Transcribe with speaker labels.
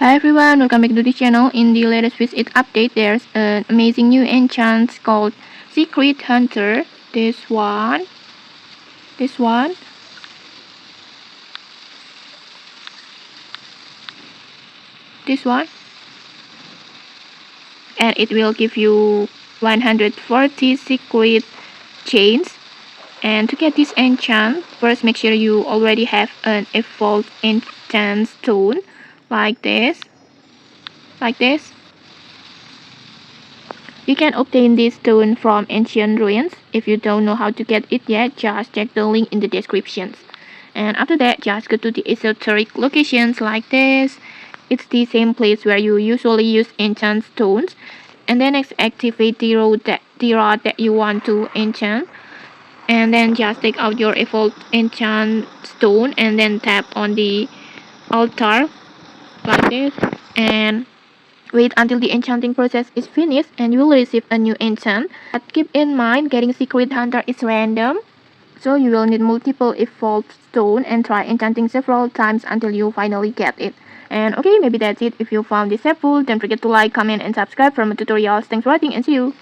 Speaker 1: Hi everyone, welcome back to the channel. In the latest visit update, there's an amazing new enchant called Secret Hunter. This one, this one, this one, and it will give you 140 secret chains. And to get this enchant, first make sure you already have an evolved enchant stone like this. You can obtain this stone from ancient ruins. If you don't know how to get it yet, just check the link in the descriptions. And after that, just go to the esoteric locations like this. It's the same place where you usually use enchant stones. And then next, activate the rod that you want to enchant. And then just take out your evolved enchant stone and then tap on the altar like this. And wait until the enchanting process is finished and you will receive a new enchant. But keep in mind, getting Secret Hunter is random, so you will need multiple evolved stone and try enchanting several times until you finally get it. And okay, maybe that's it. If you found this helpful, don't forget to like, comment, and subscribe for more tutorials. Thanks for watching and see you!